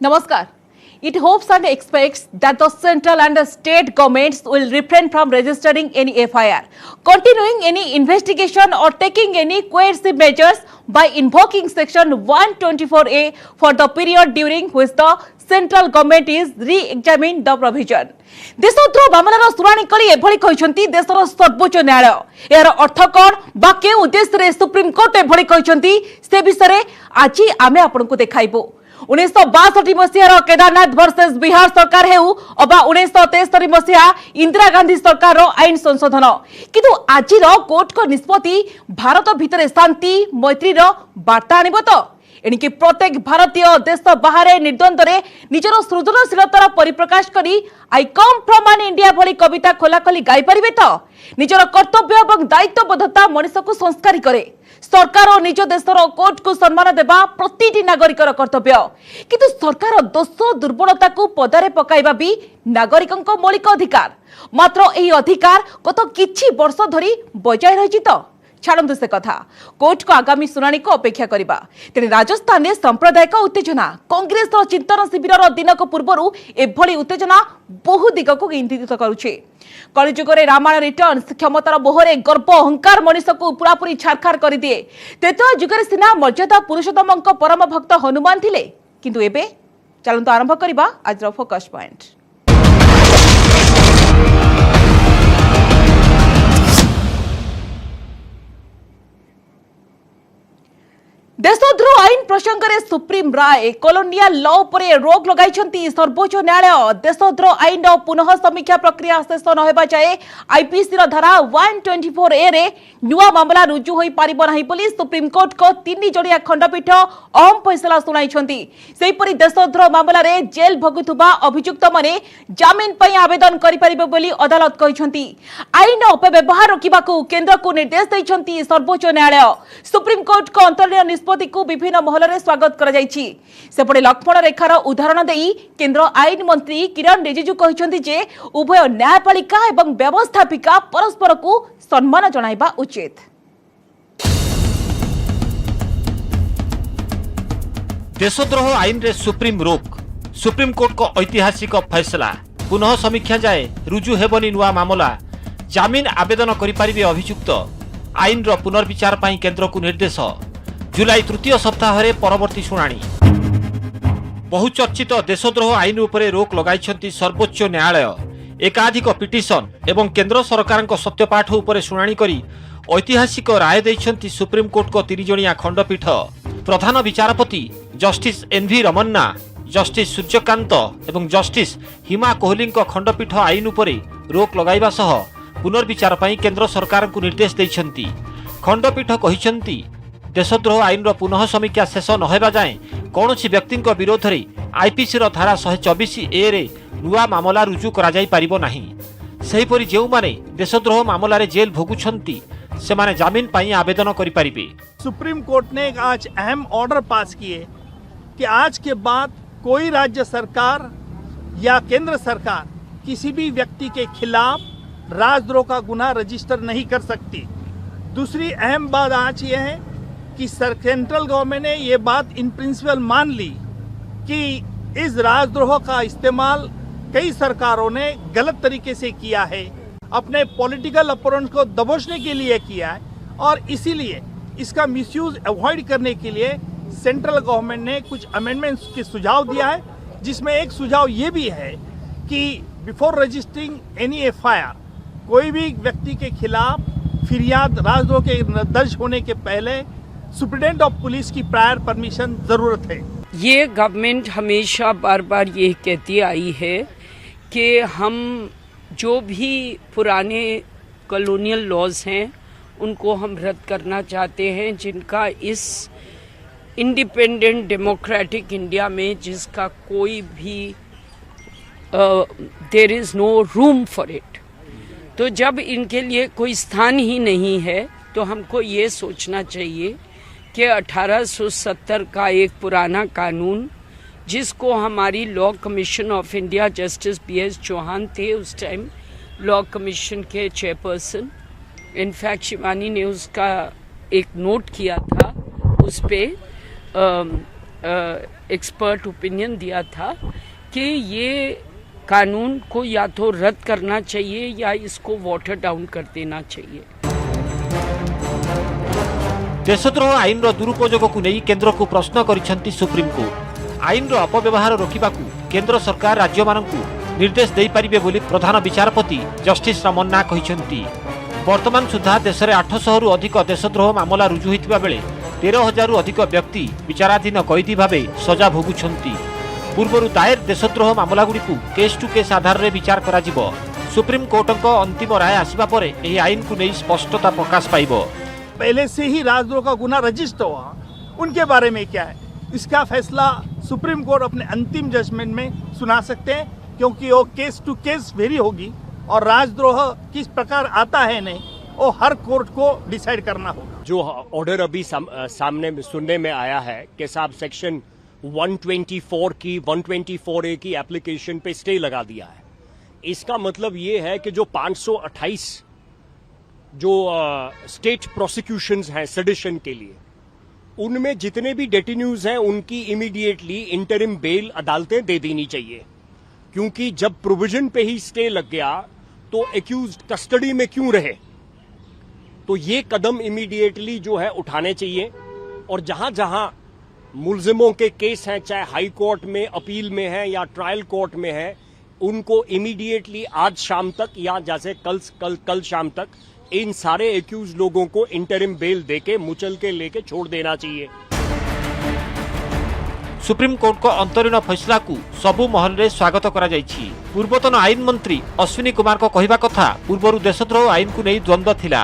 Namaskar. It hopes and expects that the central and the state governments will refrain from registering any FIR, continuing any investigation or taking any coercive measures by invoking section 124A for the period during which the central government is re-examining the provision. देशद्रोह मामलार शुणाणी करी एभली कहते देशर सर्वोच्च न्यायालय यार अर्थ कौन बा के उद्देश्य सुप्रीम कोर्ट एभली कहते से विषय आज आम आपको देखाइबू। 1962 मसीहार केदारनाथ वर्सेस बिहार सरकार हेउ अबा 1973 मसीहा इंदिरा गांधी सरकार आईन संशोधन किंतु आजिर कोर्ट को निष्पत्ति भारत भितर शांति मैत्री वार्ता आनिब तो एणिकी प्रत्येक भारतीय देश बाहर निर्द्वंद्व निजर सृजनशीलतार परिप्रकाश करी आई कम फ्रॉम एन इंडिया भली कविता खोलाखोली गाई पारिबे तो निजर कर्तव्य और दायित्वबोधता मनीष को संस्कारी करे। सरकार और निज देशर कोर्ट को सम्मान देवा प्रतिटी नागरिकर कर्तव्य किंतु सरकार दोष दुर्बलता को पदारे पकाइबा भी नागरिकों मौलिक अधिकार। मात्र यही अधिकार गत किछि वर्ष धरी बजाय रही तो छाड़ू से कथा कोर्ट को आगामी शुणाणी को अपेक्षा करबा। तेणे राजस्थान में सांप्रदायिक उत्तेजना कांग्रेस चिंतन शिविर दिनक पूर्व एभली उत्तेजना बहु दिग को इंगित करुछे। कलिजुग रामायण रिटर्न्स क्षमतार मोहरे गर्व अहंकार मनीष को पूरापूरी छारखार कर दिए। त्रेता जुगे सिना मर्यादा पुरुषोत्तम परम भक्त हनुमान थिले किंतु एबे चलंतु आरंभ करबा आज फोकस पॉइंट। देशद्रोह आईन प्रसंग में सुप्रीम राय कॉलोनियल लॉ पर रोक लगाई सर्वोच्च न्यायालय। देशद्रोह आईन पुनः समीक्षा प्रक्रिया शेष न होबा जाए आईपीसी धारा 124A रे नुआ मामला रुजु होई पारिबो नाही बोली सुप्रीम कोर्ट को 3 जणिया खंडपीठ अहम फैसला सुनाइछंती। सेहीपरि देशद्रोह मामला रे जेल भोगुथुबा अभियुक्त माने जामिन पई आवेदन करि पारिबे बोली अदालत कहिछंती। आईन अपव्यवहार रोकिबाकू केंद्र को निर्देश दैछंती सर्वोच्च न्यायालय। सुप्रीम कोर्ट को अंतर्निहित निष्पत्ति को विभिन्न महल में स्वागत कर सेपटे लक्ष्मण रेखार उदाहरण देई केंद्र आईन मंत्री किरण रिजिजू कहते जे उभय न्यायपालिका एवं व्यवस्थापिका परस्पर को सम्मान जणाइबा उचित। देशद्रोह आईन रे सुप्रीम रोक सुप्रीम कोर्ट को ऐतिहासिक फैसला पुनः समीक्षा जाए रुजु हेबनी नुआ मामला जामिन आवेदन करि पारिबे अभियुक्त आईन रो पुनर्विचार पई केंद्र को निर्देश। जुलाई तृतीय सप्ताह परवर्ती शुणाणी बहुचर्चित देशद्रोह आईन उपरे रोक लगाई सर्वोच्च न्यायालय। एकाधिक पिटिशन एवं केंद्र सरकार सत्यपाठ उपरे शुणाणी करी ऐतिहासिक राय दैछंती सुप्रीम कोर्ट को 3 जणिया खंडपीठ। प्रधान विचारपति justice NV Ramana, justice Suryakant एवं जस्टिस हिमा कोहली खंडपीठ आईन उपरे रोक लगाइबा सह पुनर्विचार पई केंद्र सरकार को निर्देश दैछंती। खंडपीठ कहिसंती देशद्रोह आईन पुनः समीक्षा शेष न होबा जाए कौनसी व्यक्ति विरोध में आईपीसी धारा 124A रे नुआ मामला रुजु करा जाई पारिबो नाही। सेहीपरि जेउ माने देशद्रोह मामला रे जेल भोगुछंती से माने जामिन पाई आवेदन करि पारिबे। सुप्रीम कोर्ट ने आज अहम ऑर्डर पास किए कि आज के बाद कोई राज्य सरकार या केंद्र सरकार किसी भी व्यक्ति के खिलाफ राजद्रोह का गुनाह रजिस्टर नहीं कर सकती। दूसरी अहम बात आज ये है कि सेंट्रल गवर्नमेंट ने ये बात इन प्रिंसिपल मान ली कि इस राजद्रोह का इस्तेमाल कई सरकारों ने गलत तरीके से किया है, अपने पॉलिटिकल अपोनेंट को दबोचने के लिए किया है और इसीलिए इसका मिसयूज अवॉइड करने के लिए सेंट्रल गवर्नमेंट ने कुछ अमेंडमेंट्स के सुझाव दिया है, जिसमें एक सुझाव ये भी है कि बिफोर रजिस्टरिंग एनी FIR कोई भी व्यक्ति के खिलाफ फिरियाद राजद्रोह के दर्ज होने के पहले सुप्रीडेंट ऑफ पुलिस की प्रायर परमिशन जरूरत है। ये गवर्नमेंट हमेशा बार बार ये कहती आई है कि हम जो भी पुराने कॉलोनियल लॉज हैं उनको हम रद्द करना चाहते हैं, जिनका इस इंडिपेंडेंट डेमोक्रेटिक इंडिया में जिसका कोई भी there is no room for it. तो जब इनके लिए कोई स्थान ही नहीं है तो हमको ये सोचना चाहिए कि 1870 का एक पुराना कानून जिसको हमारी law commission of India justice BS Chauhan थे उस टाइम लॉ कमीशन के चेयरपर्सन, इनफैक्ट शिवानी ने उसका एक नोट किया था उस पे एक्सपर्ट ओपिनियन दिया था कि ये कानून को या तो रद्द करना चाहिए या इसको वाटर डाउन कर देना चाहिए। देशद्रोह आईन दुरुपयोग को नहीं केन्द्र को प्रश्न करिसेंती सुप्रीम कोर्ट। आईन अपव्यवहार रोकने को केन्द्र सरकार राज्य मानकु निर्देश दे पारिबे बोली प्रधान विचारपति जस्टिस रमन्ना कहिसेंती। वर्तमान सुधा देश में 800 रु अधिक देशद्रोह मामला रुजु होइतिबा बेले 13,000 रु अधिक व्यक्ति विचाराधीन कैदी भावे सजा भोगुछंती। पूर्व दायर देशद्रोह मामला गुड़ी केस टू केस आधार में विचार करा जिवो। सुप्रीम कोर्ट अंतिम राय आसिबा परे एही आईन को नहीं स्पष्टता प्रकाश पाइबो। पहले से ही राजद्रोह का गुना रजिस्टर हुआ, उनके बारे में क्या है, इसका फैसला सुप्रीम कोर्ट अपने अंतिम जजमेंट में सुना सकते हैं, क्योंकि वो केस टू केस वेरी होगी और राजद्रोह किस प्रकार आता है नहीं वो हर कोर्ट को डिसाइड करना होगा। जो ऑर्डर अभी सामने सुनने में आया है कि साहब सेक्शन 124 की 124A की एप्लीकेशन पे स्टे लगा दिया है, इसका मतलब ये है कि जो 528 जो स्टेट प्रोसिक्यूशंस हैं सेडिशन के लिए, उनमें जितने भी डेटिन्यूज हैं उनकी इमीडिएटली इंटरिम बेल अदालतें दे देनी चाहिए, क्योंकि जब प्रोविजन पे ही स्टे लग गया तो एक्यूज्ड कस्टडी में क्यों रहे। तो ये कदम इमीडिएटली जो है उठाने चाहिए और जहां जहां मुलजिमों के केस हैं, चाहे हाई कोर्ट में, अपील में है या ट्रायल कोर्ट में है, उनको इमीडिएटली आज शाम तक या जैसे कल शाम तक इन सारे एक्यूज लोगों को इंटरिम बेल देके मुचल के लेके छोड़ देना चाहिए। सुप्रीम कोर्ट को अंतरीण फैसला को सबु महल रे स्वागत करा जायछि। पूर्वतन आईन मंत्री अश्विनी कुमार को कहिबा कथा पूर्वरु देशद्रोह आईन को नहीं द्वंद्व थिला,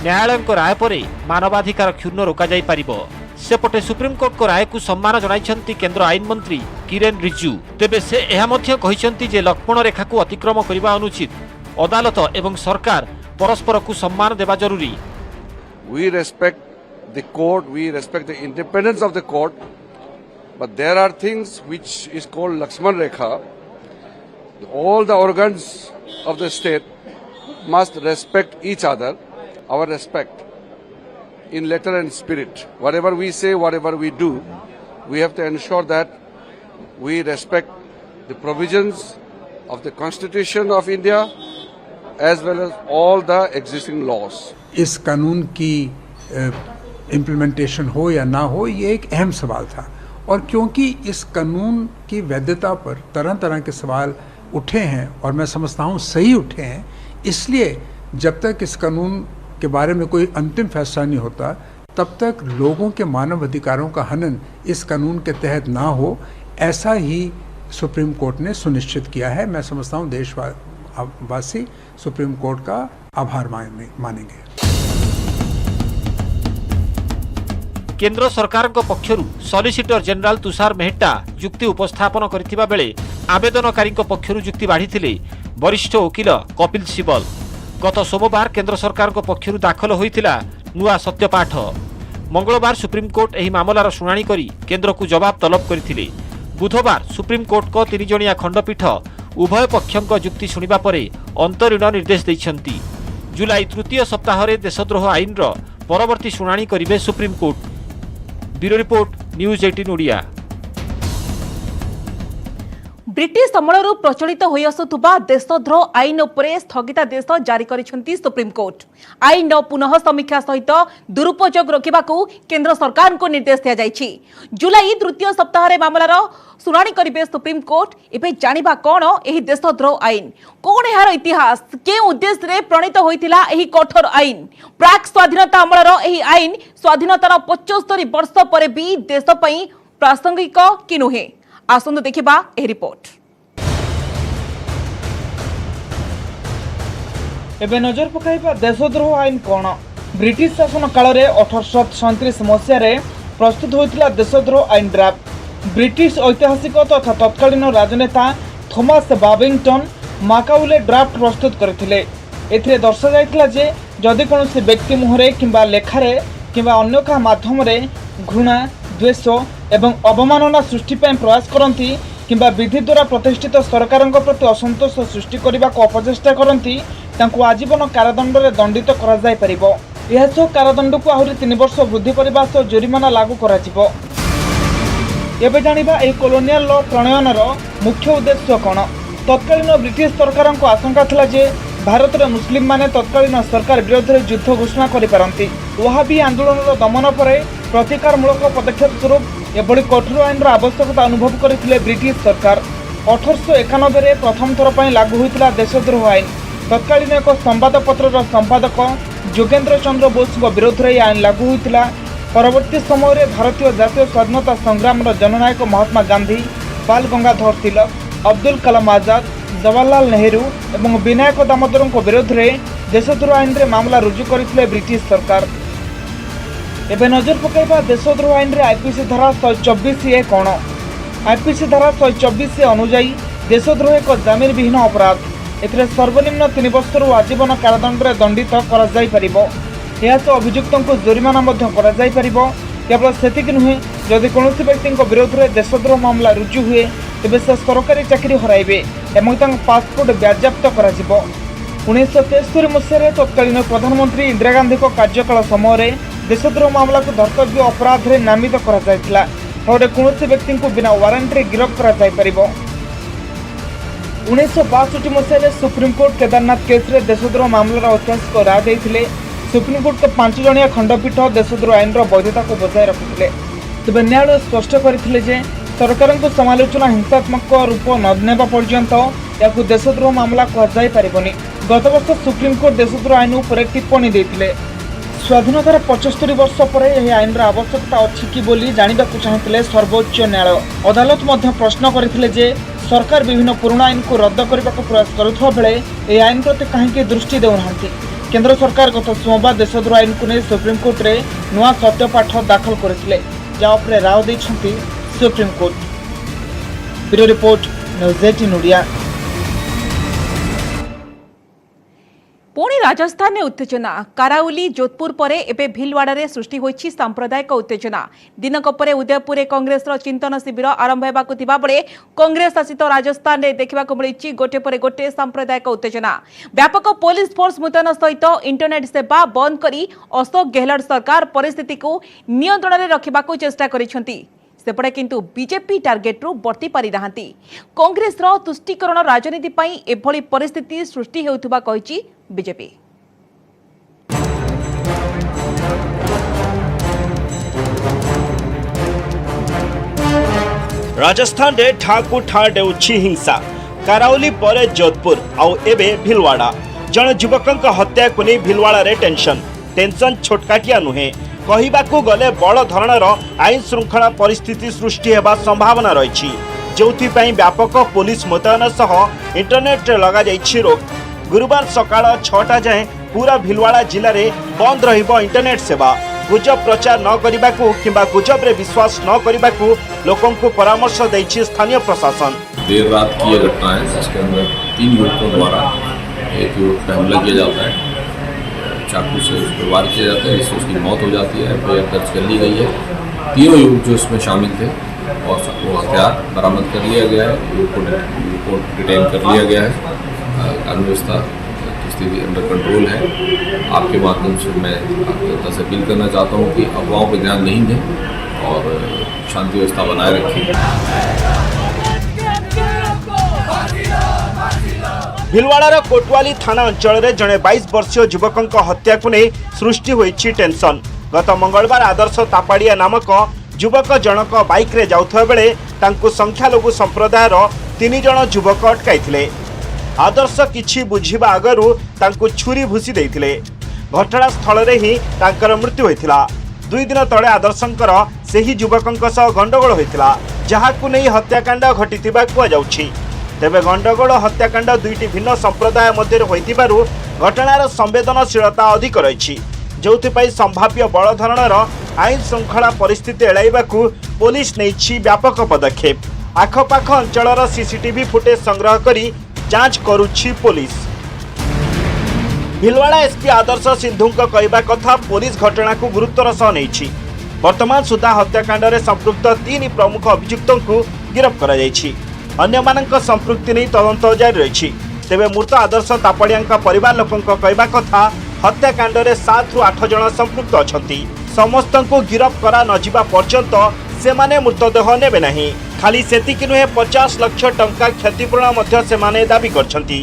न्यायालय राय परे मानवाधिकार क्षुण्ण रोका जाई पारिबो। सेपटे सुप्रीम कोर्ट को राय को सम्मान जणाइछंती केंद्र आईन मंत्री किरेन रिजिजू। तेबे से एहा मध्य कहिछंती जे लक्ष्मण रेखा को अतिक्रम करिबा अनुचित, अदालत एवं सरकार परस्पर को सम्मान देबा जरूरी। We respect the court, we respect the independence of the court, but there are things which is called Lakshman Rekha. All the organs of the state must respect each other, our respect in letter and spirit. Whatever we say, whatever we do, we have to ensure that we respect the provisions of the Constitution of India as well as all the existing laws. इस कानून की implementation हो या ना हो, ये एक अहम सवाल था, और क्योंकि इस कानून की वैधता पर तरह तरह के सवाल उठे हैं और मैं समझता हूँ सही उठे हैं, इसलिए जब तक इस कानून के बारे में कोई अंतिम फैसला नहीं होता तब तक लोगों के मानव अधिकारों का हनन इस कानून के तहत ना हो, ऐसा ही सुप्रीम कोर्ट ने सुनिश्चित किया है। मैं समझता हूँ देशवासी सुप्रीम कोर्ट का आभार मानेंगे। केंद्र सरकार पक्षरु सॉलिसिटर जनरल तुषार मेहता जुक्ति उपस्थापन करथिबा बेले आवेदनकारी पक्षरु जुक्ति बाढ़ी वरिष्ठ वकील कपिल सिब्बल। गत सोमवार केंद्र सरकार पक्षरु दाखल होइतिला नुआ सत्यपाठ। मंगलवार सुप्रीम कोर्ट एही मामलार शुणाणी करी केंद्र को जवाब तलब करथिले। बुधवार सुप्रीम कोर्ट को 3 जणिया खंडपीठ उभय पक्षों जुक्ति शुणिबा परे अंतरीण निर्देश दैछंती। जुलाई तृतीय सप्ताह रे देशद्रोह आईन रो परवर्ती शुणाणी करिवे Supreme Court. Bureau report news 18 Odia. British अमलरू प्रचलित होई आसुथुबा देशद्रोह आईन उपरे स्थगितादेश जारी करिसेंती सुप्रीम कोर्ट। आईन पुनः समीक्षा सहित दुरुपयोग रोकिबाकू केंद्र सरकार को निर्देश दिया जायछि। जुलाई तृतीय सप्ताह रे मामलार शुणाणी करिवे सुप्रीम कोर्ट। एबे जानिबा कोन एही देशद्रोह आईन, कोन एहार इतिहास, के उद्देश्य रे प्रणीत होइतिला एही कठोर आईन, प्राक स्वाधीनता अमलर एही आईन स्वाधीनतार 75 वर्ष परे भी देश पई प्रासंगिक कि नुहे। आसंतु देखिबा एही रिपोर्ट। एबे नजर पकाइबा देशद्रोह आईन कोन। ब्रिटिश शासन काल रे 1837 मसीह रे प्रस्तुत होइतिला देशद्रोह आईन ड्राफ्ट। ब्रिटिश ऐतिहासिक तथा तत्कालीन राजनेता थॉमस बाबिंगटन माकाउले ड्राफ्ट प्रस्तुत करथिले। एथिरे दर्शा जायतिला जे जदि कोनोसी व्यक्ति मुहरे किंबा लेखारे किंबा अन्य का माध्यम रे घृणा, द्वेष एवं अवमानना सृष्टि प्रयास करती किंबा विधि द्वारा प्रतिष्ठित सरकार प्रति असंतोष सृष्टि करने को अपचेष्टा करती तांकु आजीवन कारादंड रे दंडित करा जाय परिबो। यह कारादंड को आहरी 3 वर्ष वृद्धि करने सह जोरिमाना लागू करा जिवो। एबे जानिबा ए कॉलोनियल लॉ प्रणयनर मुख्य उद्देश्य कौन। तत्कालीन ब्रिटिश सरकार को आशंका थिला जे भारत में मुस्लिम माने तत्कालीन सरकार विरोध में युद्ध घोषणा करिपारंती। वहाबी आंदोलन दमन पर प्रतिकारमूलक पदक्षेप स्वरूप एभली कठोर आईन आवश्यकता अनुभव करथिले ब्रिटिश सरकार। 1891 रे प्रथम थर पर लागू होइतिला देशद्रोह आईन। तत्कालीन एक संवादपत्र संपादक जोगेंद्र चंद्र बोस विरोध में आईन लागू होइतिला। परवर्ती समय भारतीय जातीय स्वाधीनता संग्राम जननायक महात्मा गांधी, बाल गंगाधर तिलक, अब्दुल कलाम आजाद, जवाहरलाल नेहरू और विनायक दामोदर विरोध में देशद्रोह आईन रे मामला रुजु करथिले ब्रिटिश सरकार। एबे नजर पकाइबा देशद्रोह आईन रे आईपीसी धारा 124A कौन। आईपीसी धारा 124A अनुजाई देशद्रोह एक जमीन विहीन अपराध। एथिरे सर्वनिम्न 3 वर्ष आजीवन कारादंड रे दंडित करा जाई परिबो। यह सह अभियुक्तों को जोरिमाना करा जाई परिबो। केवल सेतिक नुहे, जदि कौन व्यक्ति विरोध में देशद्रोह मामला रुजु हुए तेबे से सरकारी चाकरी हराइबे एवं पासपोर्ट बाज्याप्त करा जिवो। 1973 मसीह तत्कालीन प्रधानमंत्री इंदिरा गांधी कार्यकाल समय देशद्रोह मामला को धर्तव्य अपराध रे नामित करा जायतिला। फल कौन व्यक्ति को बिना वारंट रे गिरफ्त करा जाय परिबो। 1962 मसीह सुप्रीमकोर्ट केदारनाथ केस रे देशद्रोह मामलार ऐतिहासिक राय देइथिले। सुप्रीमकोर्ट के 5 जणिया खंडपीठ देशद्रोह आईन वैधता को बजाय रखुले। तेज न्यायालय स्पष्ट करथिले जे सरकार को समालोचना हिंसात्मक रूप ननेबा पर्यंत या देशद्रोह मामला कहुई पारबनी। गत वर्ष सुप्रीमकोर्ट देशद्रोह आईन पर टिप्पणी देते। स्वाधीनतार 75 वर्ष पर यह आईन आवश्यकता अच्छी कि बोली जानवा चाहते सर्वोच्च न्यायालय। अदालत मध्य प्रश्न करथिले जे सरकार विभिन्न पुराना आईन को रद्द करने को प्रयास करुवा बेले यह आईन प्रति कहीं दृष्टि देना। केंद्र सरकार गत सोमवार देशद्रोह आईन को नहीं सुप्रीमकोर्ट रे नुआ सत्यपाठ दाखल करथिले, जहाँ राय देइछंती Supreme Court. Bureau report, news 18 Odia. पुणी राजस्थान में उत्तेजना। काराउली जोधपुर पर एबे भीलवाड़ा रे सृष्टि होइछि सांप्रदायिक उत्तेजना। दिनक परे उदयपुर कांग्रेस चिंतन शिविर आरंभ हेबाकु थिबा बेले कांग्रेस शासित राजस्थान रे देखिबाकु मिलिछि गोटे पर गोटे सांप्रदायिक उत्तेजना। व्यापक पुलिस फोर्स मुतयन सहित इंटरनेट सेवा बंद करी अशोक गहलोत सरकार परिस्थिति को नियंत्रण में रखिबाकु चेष्टा करिसेंती। सेपटे किंतु बीजेपी टार्गेट रु बर्ती पारि नाहांती। कांग्रेस रो तुष्टीकरण राजनीति पई एभली परिस्थिति सृष्टि हेउथुबा कहिछि बीजेपी। राजस्थान रे ठाकु ठा देउछि हिंसा। कराउली परे जोधपुर आउ एबे भिलवाड़ा। जन युवकंक हत्या को नहीं भिलवाड़ा रे टेंशन छोटकाटिया नुहे। कहिबाकू गले बड़ धरणर आईन श्रृंखला परिस्थिति सृष्टि हेबा संभावना रही, जोथिपाई व्यापक पुलिस मुतयन सह इंटरनेट लगा जाइछि रोक। गुरुवार सकाळ 6टा जाए पूरा भिलवाड़ा जिले में बंद रहिबो इंटरनेट सेवा। गुजब प्रचार न करिबाकू किंबा गुजब रे विश्वास न करिबाकू लोकों को परामर्श दैछि स्थानीय प्रशासन। देर रात की यह घटना है जिसके अंदर 3 युवकों द्वारा एक युवक पर हमला किया जाता है, चाकू से उस पर वार किया जाता है, जिससे उसकी मौत हो जाती है। एफआईआर दर्ज कर ली गई है। तीनों युवक जो इसमें शामिल थे और वो हथियार बरामद कर लिया गया है। युवक को डिटेन कर लिया गया है। कानून व्यवस्था की स्थिति अंडर कंट्रोल है। आपके माध्यम से मैं जनता से अपील करना चाहता हूँ कि अफवाहों पर ध्यान नहीं दें और शांति व्यवस्था बनाए रखें। भिलवाड़ार कोटवाली थाना अंचल में जड़े 22 वर्षीय युवक हत्या को नहीं सृष्टि होइछि टेंशन। गत मंगलवार आदर्श तापाड़िया नामक युवक जनक बाइक रे जाउथबा बेले तांकु संख्यालघु संप्रदायर 3 जण युवक अटकाइथिले। आदर्श किछि बुझिबा आगरु तांकु छुरी भूसी देइथिले। घटना स्थल रे ही तांकर मृत्यु होइथिला। 2 दिन तळे आदर्शंकर सेही युवकंक सह गंडगोल होइथिला, जहाकु नै हत्याकांड घटिथिबा कुआ जाउछि। तेबे गंडगोल हत्याकांड 2टी भिन्न संप्रदाय मध्य होइथिबारु घटनार संवेदनशीलता अधिक रहिछि, जोथिपाई संभाव्य बड़ धरणर आईन श्रृंखला परिस्थिति एड़ाइबाकू पुलिस नेइछि व्यापक पदक्षेप। आखपाख अंचलर सीसीटीवी फुटेज संग्रह करी जांच करुछि पुलिस। भिलवाड़ा एसपी आदर्श सिंधुक कहवा कथा पुलिस घटना को गुरुत्वर सह नेइछि। वर्तमान सुधा हत्याकांड रे संपृक्त 3 प्रमुख अभियुक्तों को गिरफ्त करा जाइछि। अन्य मानक संपृक्ति नहीं तदंत जारी रही। तेबे मृत आदर्श तापड़िया परिवार लोकों कहवा कथा हत्याकांड रे 7 ରୁ 8 जन संपृक्त अछंती। समस्त को गिरफ्त करा न जिबा पर्यंत सेमाने मृतदेह नेबे नहीं। खाली सेतिकी नुहे 50 लाख टंका क्षतिपूरण मध्य सेमाने दाबी करछंती।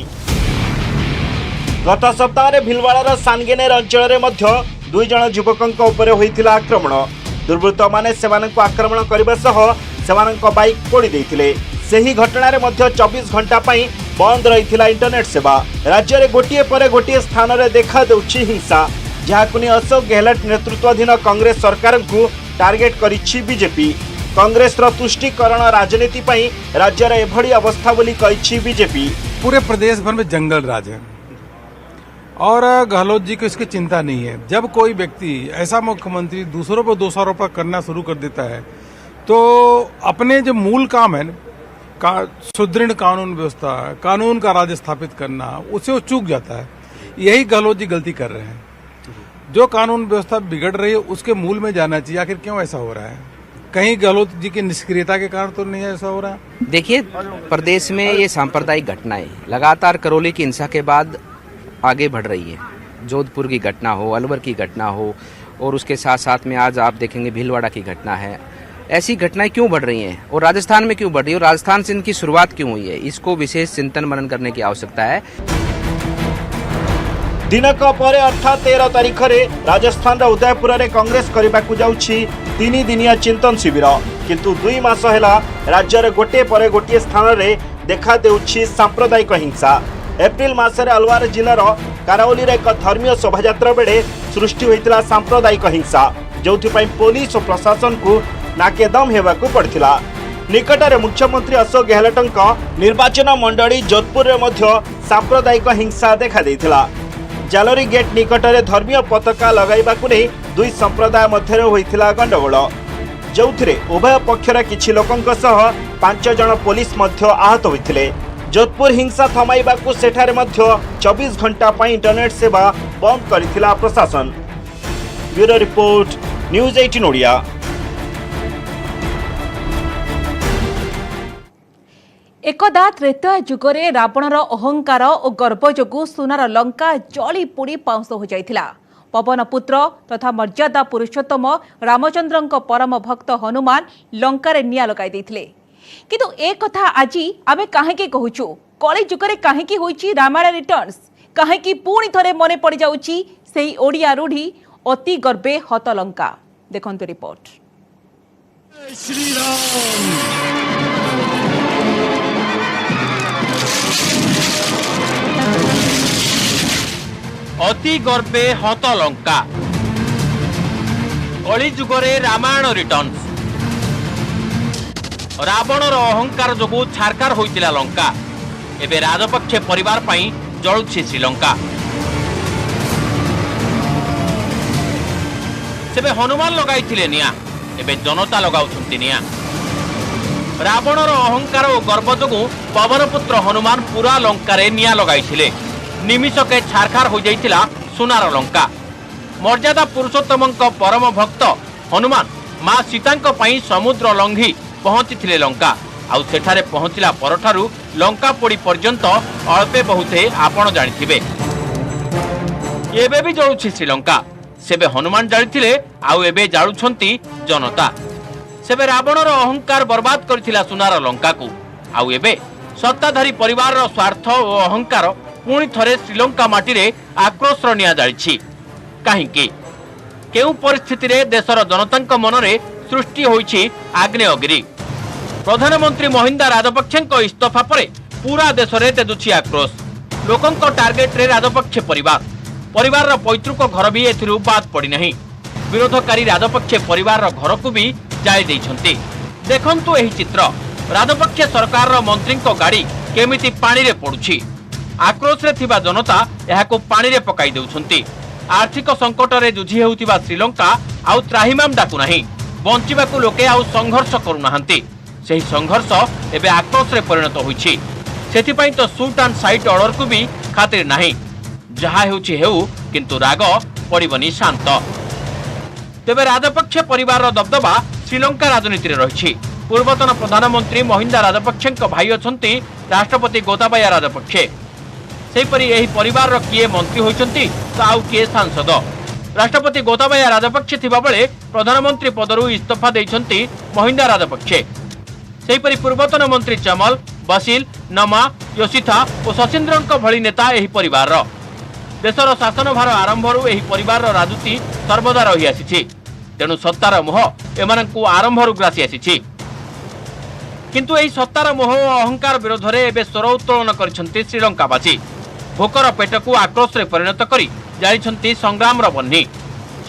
गत सप्ताह भिलवाड़ार सानगेनेर अंचल में 2 जन युवकों उपर होइथिला आक्रमण। दुर्वृत्त माने सेमानंको आक्रमण करबा सह सेमानंको बाइक पोड़ी देइथिले। सेही घटनारे मध्य 24 घंटा पई बंद रहिथिला इंटरनेट सेवा। राज्य में गोटिए पर गोटिए स्थान में देखा देउछि हिंसा, जहाकु नि अशोक गहलोत नेतृत्वाधीन कांग्रेस सरकार को टार्गेट करिछि बीजेपी। कांग्रेस तुष्टिकरण राजनीति पई राज्य में एभली अवस्था बोली कहिछि बीजेपी। पूरे प्रदेश भर में जंगल राज है और गहलोत जी को इसकी चिंता नहीं है। जब कोई व्यक्ति ऐसा मुख्यमंत्री दूसरों पर दोषारोपण करना शुरू कर देता है तो अपने जो मूल काम है सुदृढ़ कानून व्यवस्था, कानून का राज स्थापित करना, उसे वो चूक जाता है। यही गहलोत जी गलती कर रहे हैं। जो कानून व्यवस्था बिगड़ रही है उसके मूल में जाना चाहिए। आखिर क्यों ऐसा हो रहा है? कहीं गहलोत जी की निष्क्रियता के कारण तो नहीं ऐसा हो रहा है? देखिए, प्रदेश में ये सांप्रदायिक घटनाएं लगातार करौली की हिंसा के बाद आगे बढ़ रही है। जोधपुर की घटना हो, अलवर की घटना हो और उसके साथ साथ में आज आप देखेंगे भीलवाड़ा की घटना है। ऐसी घटनाएं क्यों बढ़ रही हैं और राजस्थान में क्यों बढ़ रही है और राजस्थान से इनकी शुरुआत क्यों हुई है, इसको विशेष चिंतन मनन करने की आवश्यकता है। दिनक पर अर्थात 13 तारिख में राजस्थान उदयपुर में कांग्रेस करने जाऊँगी 3 दिनिया चिंतन शिविर। किंतु 2 मास है राज्य गोटे पर गोटे स्थान में देखा देउछि सांप्रदायिक हिंसा। एप्रिल मासरे अलवार जिलार कारावली एक धर्मीय शोभायात्रा बेले सृष्टि होइतिला सांप्रदायिक हिंसा, जोथिपाई पुलिस और प्रशासन को नाकेदम हेबाकू पड़थिला। निकटरे मुख्यमंत्री अशोक गहलोतଙ୍କ निर्वाचन मंडली जोधपुर में मध्य सांप्रदायिक हिंसा देखा देइथिला। जालोरी गेट निकटरे धर्मीय पताका लगाइबाकू नै 2 संप्रदाय मध्य होइथिला गंडगोल, जोथिरे उभय पक्षर किछि लोकंक सह 5 जन पुलिस मध्य आहत होइथिले। जोधपुर हिंसा थमाइबाकू सेठारे मध्य 24 घंटा पई इंटरनेट सेवा बंद करिथिला प्रशासन। Bureau report, news 18 Odia. एकदा त्रेता जुगरे रावणर अहंकार और गर्व जोगु सुनार लंका जली पोड़ी पाउंस हो जाइथिला। पवन पुत्र तथा मर्यादा पुरुषोत्तम रामचंद्रଙ୍କ परम भक्त हनुमान लंकारे निया लगाई देथिले। किंतु एक कथा आज आमे काहेकि कहूछु, कली जुगरे काहेकि होइछि रामायण रिटर्न्स, काहेकि पुणी थरे मने पड़ जाउछि सेही ओडिया रूढ़ी अति गर्वे हत लंका। देखंतु रिपोर्ट। श्री राम। अति गर्वे हत लंका, कली जुगरे रामायण रिटर्न्स। रावणर अहंकार जोगु छारकार होइतिला लंका, एबे राजपक्षे परिवार पई जळुछि श्रीलंका। सेबे हनुमान लगाइथिले निया, एबे जनता लगाउछन्ति निया। रावणर अहंकार और गर्व जोगु पवनपुत्र हनुमान पूरा लंकारे निया लगाइथिले। निमिषके छारखार हो जाइतिला सुनार लंका। मर्यादा पुरुषोत्तमଙ୍କ परम भक्त हनुमान मां सीताଙ୍କ पई समुद्र लंघी पहुंची लंका। आउ सेठारे पहुंचला परठारु लंका पोड़ी पर्यंत अल्पे बहुते आपण जानिथिबे। एबे भी जळुछि श्रीलंका, सेबे हनुमान जाळिथिले आउ एबे जाळुछंती जनता। सेबे रावणर अहंकार बर्बाद करथिला सुनार लंका को, आउ एबे सत्ताधारी परिवार रो स्वार्थ और अहंकार पुणी थरे श्रीलंका माटी रे आक्रोश निया जाळिछि। काहेकि केउ परिस्थिति रे देशर जनताଙ୍କ मनरे सृष्टि होइछि आग्नेयगिरी। प्रधानमंत्री महिंदा राजपक्षेଙ୍କ इस्तफा परे पूरा देश रे तेजुछि आक्रोश। लोकंक टार्गेट रे राजपक्षे परिवार रो पैतृक घर भी एथिरु बात पड़ी नहीं। विरोधकारी राजपक्षे परिवार रो घर को भी जाय दैछन्ति। देखंतु एही चित्र, राजपक्षे सरकार रो मंत्रीଙ୍କ गाड़ी केमिति पानी रे पडुछि। आक्रोश रे थिबा जनता एहाको पानी रे पकाई देउछन्ति। आर्थिक संकट रे जुझी हेउथिबा श्रीलंका आउ त्राहिमाम डाकु नाही। बंचिबाकू लोके आउ संघर्ष करू नाहंती। सेही संघर्ष एबे आक्रोश रे परिणत होइछि। सेथिपई तो शूट एंड साइट ऑर्डर को भी खातिर नाही। जहा हेउछि हेउ, किंतु राग पड़िबनी शांत। तेबे राजपक्षे परिवार रो दबदबा श्रीलंका राजनीति रे रहिछि। पूर्वतन प्रधानमंत्री महिंदा राजपक्षेଙ୍କ भाई अछंती राष्ट्रपति गोताबाया राजपक्षे। सेहीपरि एही परिवार रो किए मंत्री होइछंती तो आउ किए सांसद। राष्ट्रपति गोताबाया राजपक्षे थिबा बेले प्रधानमंत्री पदरु इस्तीफा दैछंती महिंदा राजपक्षे। सेहीपरि पूर्वतन मंत्री चमल, बसिल, नमा, योशिथा और शशीन्द्रन भली नेता एही परिवार देशर शासन भार आरंभरू एही परिवार राजनीति सर्वदा रही आसी। तेणु सत्तार मोह एमानंकु आरंभरू ग्रासी आसी। किंतु एही सत्तार मोह और अहंकार विरोध में एबे स्वर उत्तोलन करिसेंती श्रीलंकावासी। भोकर पेट को आक्रोश रे परिणत करी जाइछंती संग्रामर बन्ही।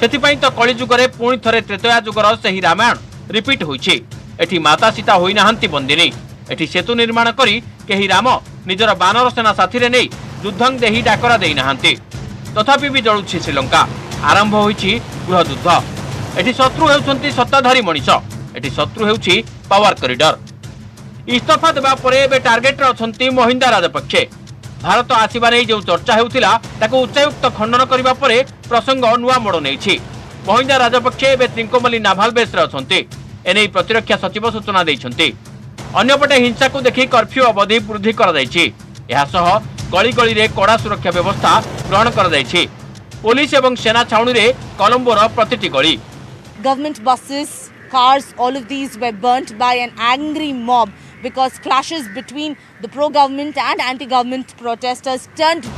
सेथिपई तो कलिजुगरे पुणी थरे त्रेतया जुगर सही रामायण रिपीट होइछि। एठी माता सीता होई नाहंती बंदिनी। एठी सेतु निर्माण करी केही राम निजर बानर सेना साथी रे नै युद्धं देही डाकरा देई नाहंती। तथापि भी जळुछि श्रीलंका। आरंभ होइछि गृहयुद्ध। एठी शत्रु हेउछंती सत्ताधारी मनीष। एठी शत्रु हेउछि पावर कॉरिडोर। इस्तीफा देबा परे एबे टार्गेट रे अछंती महिंदा राजपक्षे। भारत आसिबा नै जो चर्चा हेउथिला ताको उच्चायुक्त खंडन करिबा परे प्रसंग नुआ मोड़ नेछि। महिंदा राजपक्षे एबे त्रिंकोमली नाभाल बेस रे अछंती। एनै प्रतिरक्षा सचिव सूचना दैछंती। अन्यपटे हिंसा को देखि कर्फ्यू अवधि वृद्धि करा दैछि। एहा सह गली गली रे कड़ा सुरक्षा व्यवस्था ग्रहण करा दैछि। पुलिस एवं सेना छाउनी रे कोलंबोर प्रतिटी गली। Government buses, cars, all of these were burnt by an angry mob because clashes between the pro-government and anti-government protesters turned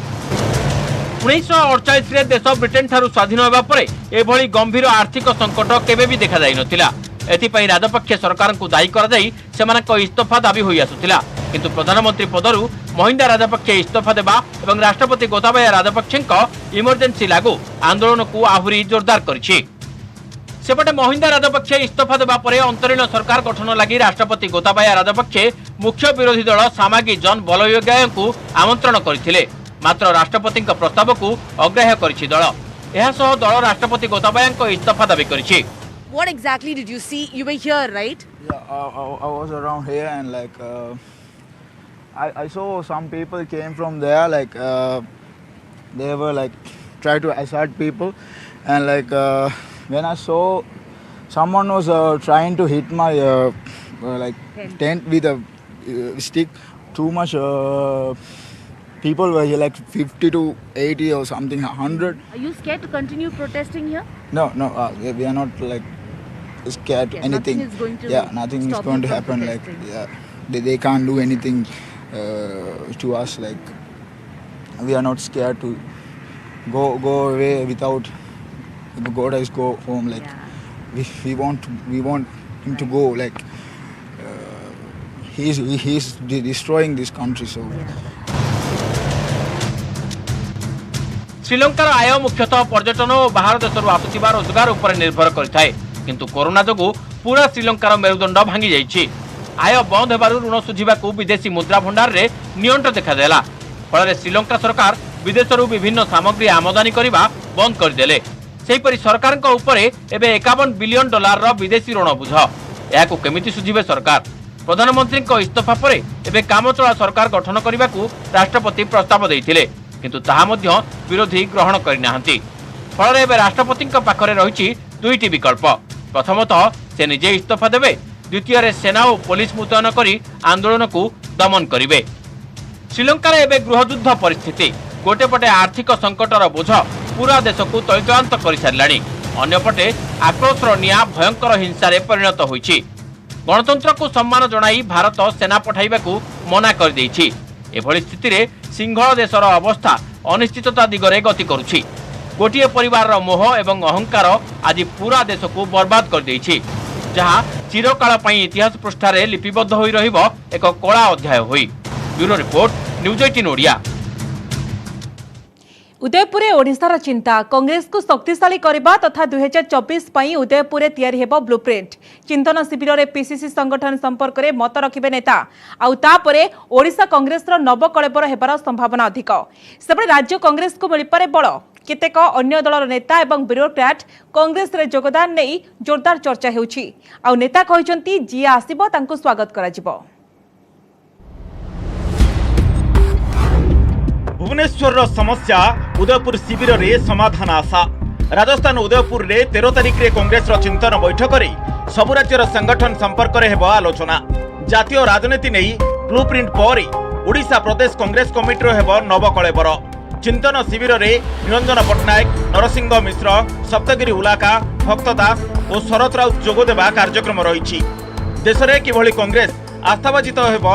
1948 रे देश ब्रिटेन ठारू स्वाधीन होबा परे एभली गंभीर आर्थिक संकट केबे भी देखा जाई नथिला। एथिपई राजपक्षे सरकार को दायी करा जाई सेमानक इस्तीफा दाबी होई आसुथिला। किंतु प्रधानमंत्री पदरु महिंदा राजपक्षे इस्तीफा देबा एवं राष्ट्रपति गोताबाया राजपक्षेंक इमरजेंसी लागू आंदोलन को आहुरी जोरदार करिछि। सेपटे महिंदा राजपक्षे इस्तीफा देबा परे अंतरीण सरकार गठन लगी राष्ट्रपति गोताबाया राजपक्षे मुख्य विरोधी दल सामागी जन बलयोगाय को आमंत्रण करथिले। मात्र राष्ट्रपति प्रस्ताव को अग्राह्य करिछि दल। एहा सह दल राष्ट्रपति गोताबाया इस्तीफा दाबी करिछि। What exactly did you see? You were here, right? Yeah, I was around here and I saw some people came from there they were try to assault people and when I saw someone was trying to hit my tent with a stick. Too much people were here 50 to 80 or something 100. Are you scared to continue protesting here? No, we are not scared to anything. Nothing is going to nothing is stop going you to from happen. protesting. They can't do anything to us. We are not scared to go away without God has go home. We want him to go. He's destroying this country. So. श्रीलंकार आय मुख्यतः पर्यटन और बाहर देशरू आसुथिबा रोजगार उपर निर्भर करिथाय। किंतु corona जोगु पूरा श्रीलंकार मेरुदंड भांगी जाइछि। आय बंद हेबारु ऋण सुझिबाकू विदेशी मुद्रा भंडार रे नियंत्रण देखादेला। फल श्रीलंका सरकार विदेशरू विभिन्न सामग्री आमदानी करबा बंद करदेले। सेहीपरि सरकार उपरे एबे 51 बिलियन डॉलर रो विदेशी ऋण बुझ। याकू केमिति सुझिबे सरकार? प्रधानमंत्री इस्तीफा परे एबे कामचला सरकार गठन करबाकू राष्ट्रपति प्रस्ताव दैथिले। किंतु ताहा मध्य विरोधी ग्रहण करिनाहंती। फल एबे राष्ट्रपति पाखरे रहिछि दुईटी विकल्प। प्रथमतः से निजे इस्तीफा देबे, द्वितीय रे सेना और पुलिस मुतयन करी आंदोलन को दमन करिवे। श्रीलंकार एबे गृहयुद्ध परिस्थिति। गोटेपटे आर्थिक संकटर बोझ पूरा देश को तैलक्रांत कर सारिलाणी। अन्यपटे आक्रोशर निया भयंकर हिंसारे परिणत होइछि। गणतंत्र को सम्मान जणाई भारत सेना पठाइबाकू मना कर देइछि। एभली स्थिति रे सिंहल देशर अवस्था अनिश्चितता दिगरे गति करुछि। गोटिए परिवार मोह एवं अहंकार आज पूरा देश को बर्बाद कर देइछि, जहाँ चिरकाल पई इतिहास पृष्ठारे लिपिबद्ध होई रहिबो एक कला अध्याय होई। Bureau report, news 18 Odia. Udaipur ओडिशार चिंता कांग्रेस को शक्तिशाली करबा तथा 2024 पई उदयपुर तैयारी हेबो ब्लूप्रिंट। चिंतन शिविर रे पीसीसी संगठन संपर्क रे मत रखिबे नेता। आउ तापरे ओडिशा कांग्रेस रो नवकलेबर हेबार संभावना अधिक। सेबळे राज्य कांग्रेस को मिलिपारे बळ। केतेक अन्य दलर नेता एवं ब्यूरोक्राट कांग्रेस रे योगदान नै जोरदार चर्चा हेउछि। आउ नेता कहिसंती जी आसीबो तांको स्वागत कराजिबो। भुवनेश्वर समस्या उदयपुर शिविर रे समाधान आशा। राजस्थान उदयपुर रे 13 तारिख रे कांग्रेस रो चिंतन बैठक रे सबु राज्यर संगठन संपर्क रे हेबो आलोचना। जातीय राजनीति नै ब्लूप्रिंट पर ओडिशा प्रदेश कांग्रेस कमिटी रो हेबो नवकलेबर। चिंतन शिविर रे निरंजन पट्टनायक, नरसिंह मिश्र, सप्तगिरी उलाका, भक्त दास और शरत राउत जोगदेवा कार्यक्रम रही। देश में किभली कांग्रेस आस्थाभाजित हेब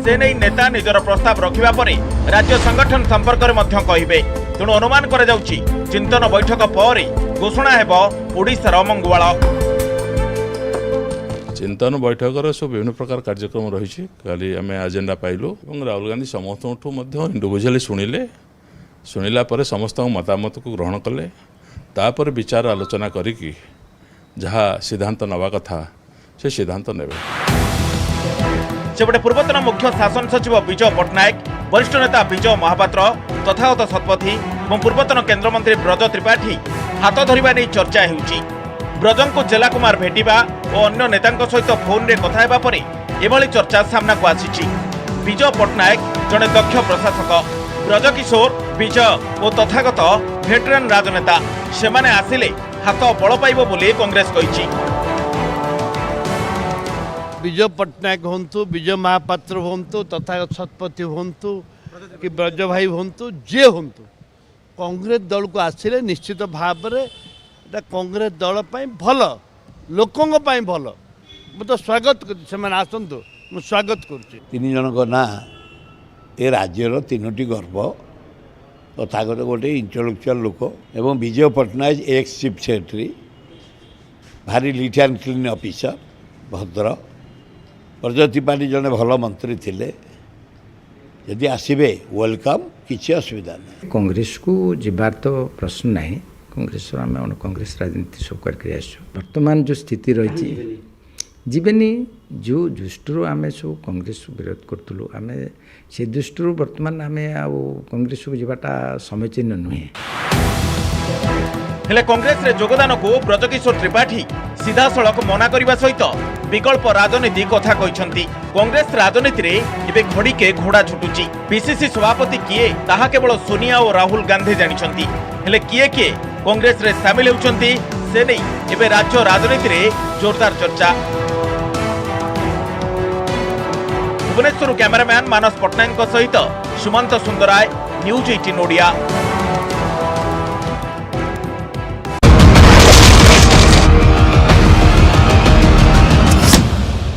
से नहीं नेता निजर प्रस्ताव रखिबा परे राज्य संगठन संपर्क में कहिबे। तेणु अनुमान करा जाउछि चिंतन बैठक पर घोषणा हेब ओडिशार मंगुवाल। चिंतन बैठक सब विभिन्न प्रकार कार्यक्रम रही। खाली आम एजेंडा पाइलु और राहुल गांधी समस्त इंडिविजुअली शुणिला समस्त मतामत को ग्रहण कले तापर विचार आलोचना करिकी जहाँ सिद्धांत नवा कथा से सिद्धांत नेबे। सेपटे पूर्वतन मुख्य शासन सचिव विजय पट्टनायक, वरिष्ठ नेता विजय महापात्र, तथागत शतपथी और पूर्वतन केन्द्रमंत्री ब्रज त्रिपाठी हाथ धरिबा नहीं चर्चा हेउची। ब्रजन को जेला कुमार भेटिबा और अन्य नेतांक सहित फोन रे कथा हेबा परे एभली चर्चा सामना को आसीची। विजय पट्टनायक जड़े दक्ष प्रशासक, ब्रजकिशोर, विजय और तथागत भेटरान राजनेता सेमाने आसिले हाथ बल पाइब बोली कांग्रेस कहिची। विजय पट्टनायक हूँ, विजय महापात्र हूँ, तथागत शतपथी हूँ कि ब्रज भाई हूँ, जे हूँ कांग्रेस दल को आसिले निश्चित भाव में कांग्रेस दल भल लोकों भल मु तो स्वागत से आसतु स्वागत करुच्ची। तीन जन ना ए राज्यर तीनोटी गर्व तथागत गोटे इंटेलेक्चुअल लोक एवं विजय पट्टनायक एक्स चीफ सेक्रेटरी भारी लीट एंड क्लीन ऑफिसर भद्र ब्रज त्रिपाठी जड़े भल मंत्री थिले यदि आसबे वेलकम किसी असुविधा नहीं। कांग्रेस को जीवार तो प्रश्न नहीं। कांग्रेस आम कांग्रेस राजनीति सब करके वर्तमान जो स्थिति रही जीवेनी जो दृष्टि आम सब कांग्रेस विरोध करूँ आम से दृष्टि वर्तमान आम कांग्रेस को जीवाटा समीचीन नुहे। हेले कांग्रेस रे योगदान को ब्रजकिशोर त्रिपाठी सीधा सड़क मना करने सहित विकल्प राजनीति कथा कहिसंती। कांग्रेस राजनीति रे एबे घड़ी के घोड़ा छुटुची। पीसीसी सभापति किए ताहा केवल सोनिया और राहुल गांधी जानिछंती। हेले किए किए कांग्रेस रे शामिल होउछंती से नहीं एबे राज्य राजनीति रे जोरदार चर्चा। भुवनेश्वर कैमरामैन मानस पट्टनायक सहित सुमंत सुंदराय, न्यूज 18 ओडिया।